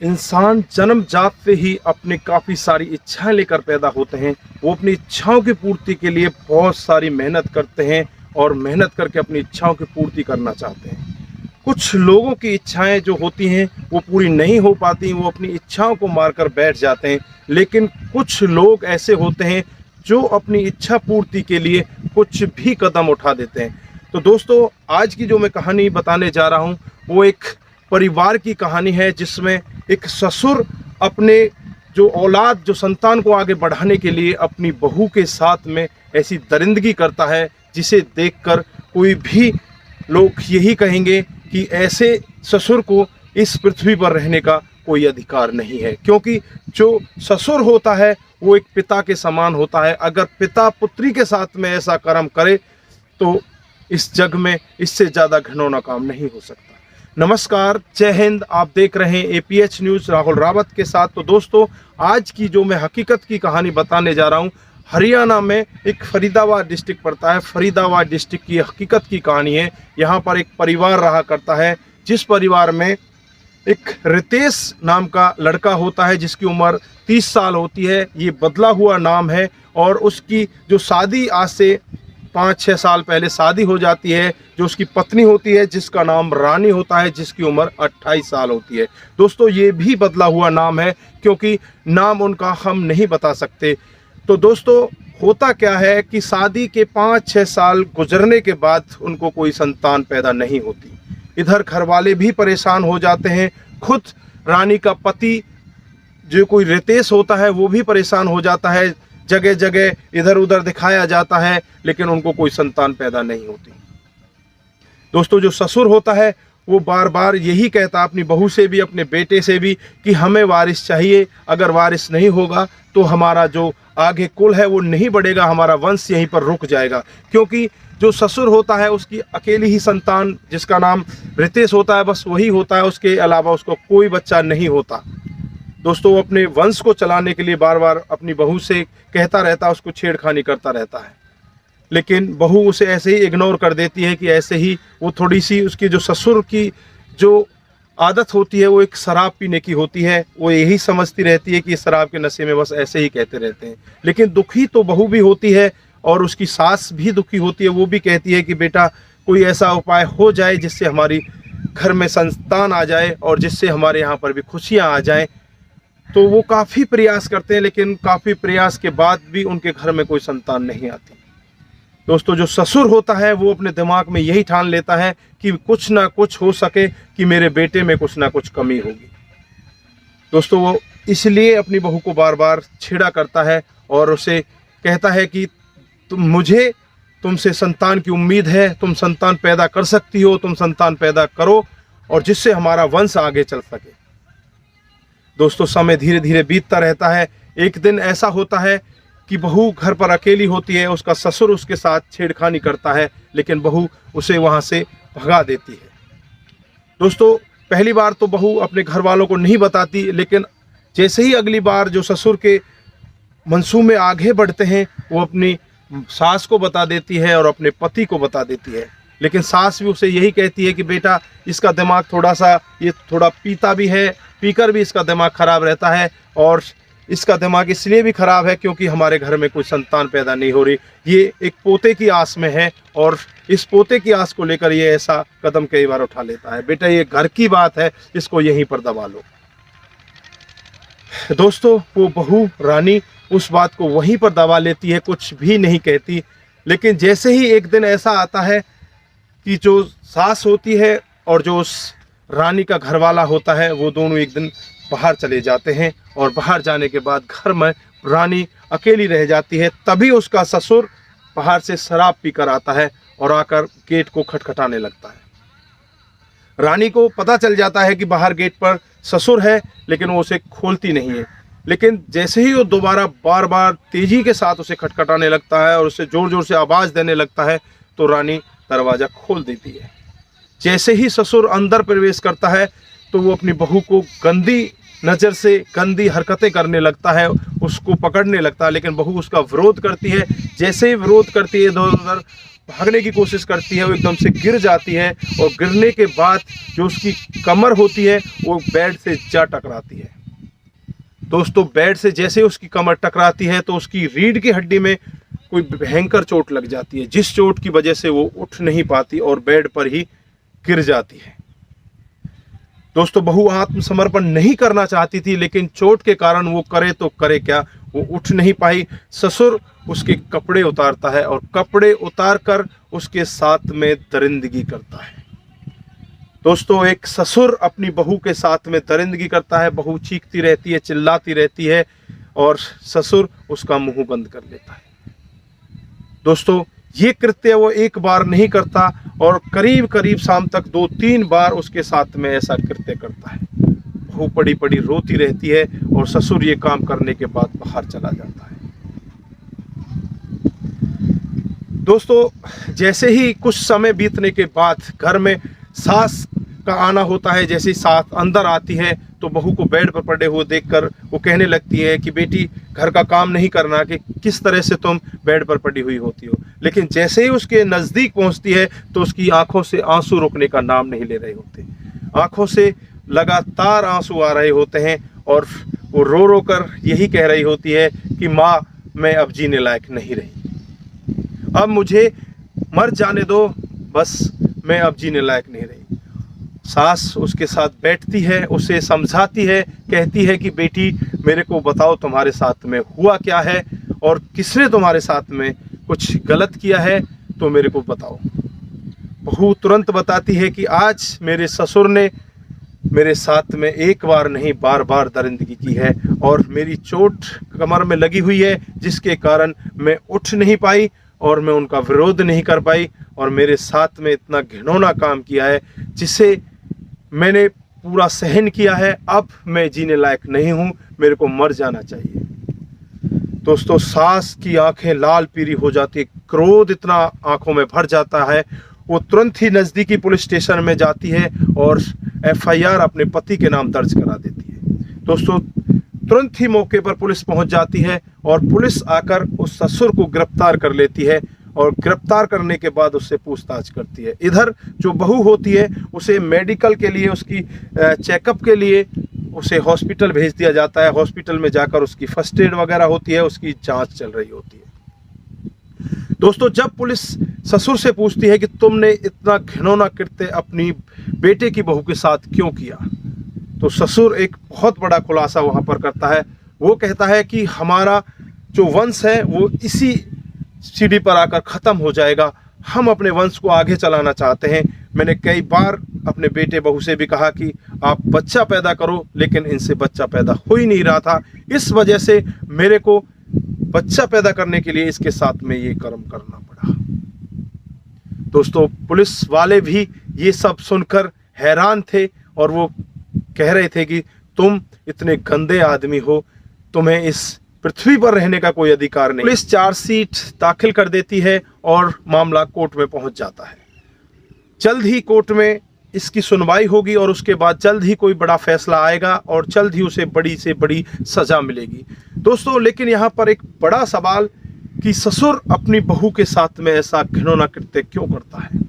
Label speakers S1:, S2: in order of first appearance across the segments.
S1: इंसान जन्मजात से ही अपनी काफ़ी सारी इच्छाएं लेकर पैदा होते हैं। वो अपनी इच्छाओं की पूर्ति के लिए बहुत सारी मेहनत करते हैं और मेहनत करके अपनी इच्छाओं की पूर्ति करना चाहते हैं। कुछ लोगों की इच्छाएं जो होती हैं वो पूरी नहीं हो पाती, वो अपनी इच्छाओं को मारकर बैठ जाते हैं। लेकिन कुछ लोग ऐसे होते हैं जो अपनी इच्छा पूर्ति के लिए कुछ भी कदम उठा देते हैं। तो दोस्तों, आज की जो मैं कहानी बताने जा रहा हूँ वो एक परिवार की कहानी है, जिसमें एक ससुर अपने जो औलाद, जो संतान को आगे बढ़ाने के लिए अपनी बहू के साथ में ऐसी दरिंदगी करता है जिसे देखकर कोई भी लोग यही कहेंगे कि ऐसे ससुर को इस पृथ्वी पर रहने का कोई अधिकार नहीं है। क्योंकि जो ससुर होता है वो एक पिता के समान होता है। अगर पिता पुत्री के साथ में ऐसा कर्म करे तो इस जग में इससे ज़्यादा घिनौना काम नहीं हो सकता। नमस्कार, जय हिंद। आप देख रहे हैं APH न्यूज़ राहुल रावत के साथ। तो दोस्तों, आज की जो मैं हकीकत की कहानी बताने जा रहा हूँ, हरियाणा में एक फरीदाबाद डिस्ट्रिक्ट पड़ता है। फरीदाबाद डिस्ट्रिक्ट की हकीकत की कहानी है। यहाँ पर एक परिवार रहा करता है, जिस परिवार में एक रितेश नाम का लड़का होता है जिसकी उम्र 30 साल होती है। ये बदला हुआ नाम है और उसकी जो शादी आज से 5-6 साल पहले शादी हो जाती है। जो उसकी पत्नी होती है जिसका नाम रानी होता है, जिसकी उम्र 28 साल होती है। दोस्तों, ये भी बदला हुआ नाम है क्योंकि नाम उनका हम नहीं बता सकते। तो दोस्तों, होता क्या है कि शादी के 5-6 साल गुजरने के बाद उनको कोई संतान पैदा नहीं होती। इधर घर वाले भी परेशान हो जाते हैं, खुद रानी का पति जो कोई रितेश होता है वो भी परेशान हो जाता है। जगह जगह इधर उधर दिखाया जाता है, लेकिन उनको कोई संतान पैदा नहीं होती। दोस्तों, जो ससुर होता है वो बार बार यही कहता अपनी बहू से भी, अपने बेटे से भी कि हमें वारिस चाहिए। अगर वारिस नहीं होगा तो हमारा जो आगे कुल है वो नहीं बढ़ेगा, हमारा वंश यहीं पर रुक जाएगा। क्योंकि जो ससुर होता है उसकी अकेली ही संतान, जिसका नाम रितेश होता है, बस वही होता है। उसके अलावा उसको कोई बच्चा नहीं होता। दोस्तों, वो अपने वंश को चलाने के लिए बार बार अपनी बहू से कहता रहता है, उसको छेड़खानी करता रहता है। लेकिन बहू उसे ऐसे ही इग्नोर कर देती है कि ऐसे ही वो थोड़ी सी, उसकी जो ससुर की जो आदत होती है वो एक शराब पीने की होती है। वो यही समझती रहती है कि इस शराब के नशे में बस ऐसे ही कहते रहते हैं। लेकिन दुखी तो बहू भी होती है और उसकी सास भी दुखी होती है। वो भी कहती है कि बेटा कोई ऐसा उपाय हो जाए जिससे हमारी घर में संतान आ जाए और जिससे हमारे यहाँ पर भी खुशियाँ आ जाएँ। तो वो काफ़ी प्रयास करते हैं, लेकिन काफ़ी प्रयास के बाद भी उनके घर में कोई संतान नहीं आती। दोस्तों, जो ससुर होता है वो अपने दिमाग में यही ठान लेता है कि कुछ ना कुछ हो सके, कि मेरे बेटे में कुछ ना कुछ कमी होगी। दोस्तों, वो इसलिए अपनी बहू को बार बार छेड़ा करता है और उसे कहता है कि तुमसे संतान की उम्मीद है, तुम संतान पैदा कर सकती हो, तुम संतान पैदा करो और जिससे हमारा वंश आगे चल सके। दोस्तों, समय धीरे धीरे बीतता रहता है। एक दिन ऐसा होता है कि बहू घर पर अकेली होती है, उसका ससुर उसके साथ छेड़खानी करता है, लेकिन बहू उसे वहाँ से भगा देती है। दोस्तों, पहली बार तो बहू अपने घर वालों को नहीं बताती, लेकिन जैसे ही अगली बार जो ससुर के मंसूबे आगे बढ़ते हैं वो अपनी सास को बता देती है और अपने पति को बता देती है। लेकिन सास भी उसे यही कहती है कि बेटा इसका दिमाग थोड़ा पीता भी है, पीकर भी इसका दिमाग खराब रहता है और इसका दिमाग इसलिए भी खराब है क्योंकि हमारे घर में कोई संतान पैदा नहीं हो रही। ये एक पोते की आस में है और इस पोते की आस को लेकर ये ऐसा कदम कई बार उठा लेता है। बेटा, ये घर की बात है, इसको यहीं पर दबा लो। दोस्तों, वो बहू रानी उस बात को वहीं पर दबा लेती है, कुछ भी नहीं कहती। लेकिन जैसे ही एक दिन ऐसा आता है कि जो सास होती है और जो उस रानी का घरवाला होता है वो दोनों एक दिन बाहर चले जाते हैं और बाहर जाने के बाद घर में रानी अकेली रह जाती है। तभी उसका ससुर बाहर से शराब पीकर आता है और आकर गेट को खटखटाने लगता है। रानी को पता चल जाता है कि बाहर गेट पर ससुर है, लेकिन वो उसे खोलती नहीं है। लेकिन जैसे ही वो दोबारा बार बार तेजी के साथ उसे खटखटाने लगता है और उसे जोर जोर से आवाज़ देने लगता है तो रानी दरवाज़ा खोल देती है। जैसे ही ससुर अंदर प्रवेश करता है तो वो अपनी बहू को गंदी नज़र से गंदी हरकतें करने लगता है, उसको पकड़ने लगता है। लेकिन बहू उसका विरोध करती है। जैसे ही विरोध करती है इधर उधर भागने की कोशिश करती है वो एकदम से गिर जाती है और गिरने के बाद जो उसकी कमर होती है वो बेड से जा टकराती है। दोस्तों बेड से जैसे उसकी कमर टकराती है तो उसकी रीढ़ की हड्डी में कोई भयंकर चोट लग जाती है, जिस चोट की वजह से वो उठ नहीं पाती और बेड पर ही गिर जाती है। दोस्तों बहू आत्मसमर्पण नहीं करना चाहती थी, लेकिन चोट के कारण वो करे तो करे क्या, वो उठ नहीं पाई। ससुर उसके कपड़े उतारता है और कपड़े उतार कर उसके साथ में दरिंदगी करता है। दोस्तों एक ससुर अपनी बहू के साथ में दरिंदगी करता है, बहू चीखती रहती है, चिल्लाती रहती है और ससुर उसका मुंह बंद कर लेता है। दोस्तों ये कृत्य वो एक बार नहीं करता और करीब करीब शाम तक 2-3 बार उसके साथ में ऐसा कृत्य करता है। बहू पड़ी पड़ी रोती रहती है और ससुर ये काम करने के बाद बाहर चला जाता है। दोस्तों जैसे ही कुछ समय बीतने के बाद घर में सास का आना होता है, जैसे ही सास अंदर आती है तो बहू को बेड पर पड़े हुए देखकर वो कहने लगती है कि बेटी घर का काम नहीं करना, कि किस तरह से तुम बेड पर पड़ी हुई होती हो। लेकिन जैसे ही उसके नज़दीक पहुंचती है तो उसकी आंखों से आंसू रुकने का नाम नहीं ले रहे होते, आंखों से लगातार आंसू आ रहे होते हैं और वो रो रो कर यही कह रही होती है कि माँ मैं अब जीने लायक नहीं रही, अब मुझे मर जाने दो, बस मैं अब जीने लायक नहीं रही। सास उसके साथ बैठती है, उसे समझाती है, कहती है कि बेटी मेरे को बताओ तुम्हारे साथ में हुआ क्या है और किसने तुम्हारे साथ में कुछ गलत किया है तो मेरे को बताओ। बहू तुरंत बताती है कि आज मेरे ससुर ने मेरे साथ में एक बार नहीं बार बार दरिंदगी की है और मेरी चोट कमर में लगी हुई है, जिसके कारण मैं उठ नहीं पाई और मैं उनका विरोध नहीं कर पाई और मेरे साथ में इतना घिनौना काम किया है जिसे मैंने पूरा सहन किया है। अब मैं जीने लायक नहीं हूँ, मेरे को मर जाना चाहिए। दोस्तों सास की आंखें लाल पीली हो जाती है, क्रोध इतना आंखों में भर जाता है, वो तुरंत ही नज़दीकी पुलिस स्टेशन में जाती है और FIR अपने पति के नाम दर्ज करा देती है। दोस्तों तुरंत ही मौके पर पुलिस पहुंच जाती है और पुलिस आकर उस ससुर को गिरफ्तार कर लेती है और गिरफ्तार करने के बाद उससे पूछताछ करती है। इधर जो बहू होती है उसे मेडिकल के लिए, उसकी चेकअप के लिए उसे हॉस्पिटल भेज दिया जाता है। हॉस्पिटल में जाकर उसकी फर्स्ट एड वगैरह होती है, उसकी जांच चल रही होती है। दोस्तों जब पुलिस ससुर से पूछती है कि तुमने इतना घिनौना कृत्य अपनी बेटे की बहू के साथ क्यों किया, तो ससुर एक बहुत बड़ा खुलासा वहाँ पर करता है। वो कहता है कि हमारा जो वंश है वो इसी सीढ़ी पर आकर ख़त्म हो जाएगा, हम अपने वंश को आगे चलाना चाहते हैं। मैंने कई बार अपने बेटे बहू से भी कहा कि आप बच्चा पैदा करो, लेकिन इनसे बच्चा पैदा हो ही नहीं रहा था, इस वजह से मेरे को बच्चा पैदा करने के लिए इसके साथ में ये कर्म करना पड़ा। दोस्तों पुलिस वाले भी ये सब सुनकर हैरान थे और वो कह रहे थे कि तुम इतने गंदे आदमी हो, तुम्हें इस पृथ्वी पर रहने का कोई अधिकार नहीं। पुलिस चार्जशीट दाखिल कर देती है और मामला कोर्ट में पहुंच जाता है। जल्द ही कोर्ट में इसकी सुनवाई होगी और उसके बाद जल्द ही कोई बड़ा फैसला आएगा और जल्द ही उसे बड़ी से बड़ी सजा मिलेगी। दोस्तों लेकिन यहाँ पर एक बड़ा सवाल कि ससुर अपनी बहू के साथ में ऐसा घिनौना कृत्य क्यों करता है।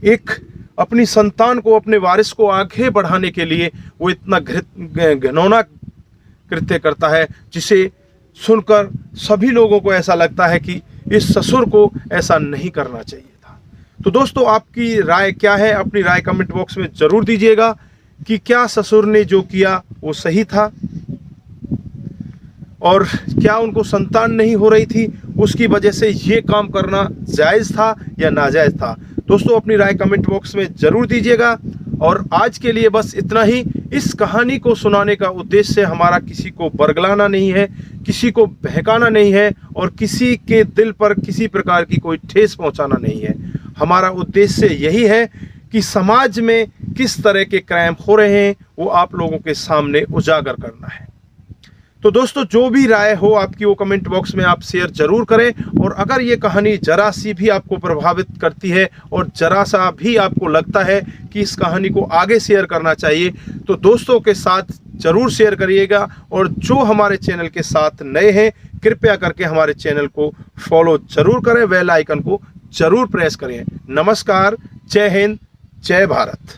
S1: एक अपनी संतान को, अपने वारिस को आगे बढ़ाने के लिए वो इतना घिनौना कृत्य करता है जिसे सुनकर सभी लोगों को ऐसा लगता है कि इस ससुर को ऐसा नहीं करना चाहिए था। तो दोस्तों आपकी राय क्या है, अपनी राय कमेंट बॉक्स में ज़रूर दीजिएगा कि क्या ससुर ने जो किया वो सही था और क्या उनको संतान नहीं हो रही थी, उसकी वजह से ये काम करना जायज़ था या नाजायज़ था। दोस्तों अपनी राय कमेंट बॉक्स में ज़रूर दीजिएगा और आज के लिए बस इतना ही। इस कहानी को सुनाने का उद्देश्य हमारा किसी को बरगलाना नहीं है, किसी को बहकाना नहीं है और किसी के दिल पर किसी प्रकार की कोई ठेस पहुंचाना नहीं है। हमारा उद्देश्य यही है कि समाज में किस तरह के क्राइम हो रहे हैं वो आप लोगों के सामने उजागर करना है। तो दोस्तों जो भी राय हो आपकी वो कमेंट बॉक्स में आप शेयर जरूर करें और अगर ये कहानी जरा सी भी आपको प्रभावित करती है और जरा सा भी आपको लगता है कि इस कहानी को आगे शेयर करना चाहिए तो दोस्तों के साथ जरूर शेयर करिएगा और जो हमारे चैनल के साथ नए हैं कृपया करके हमारे चैनल को फॉलो जरूर करें, बेल आइकन को जरूर प्रेस करें। नमस्कार, जय हिंद, जय भारत।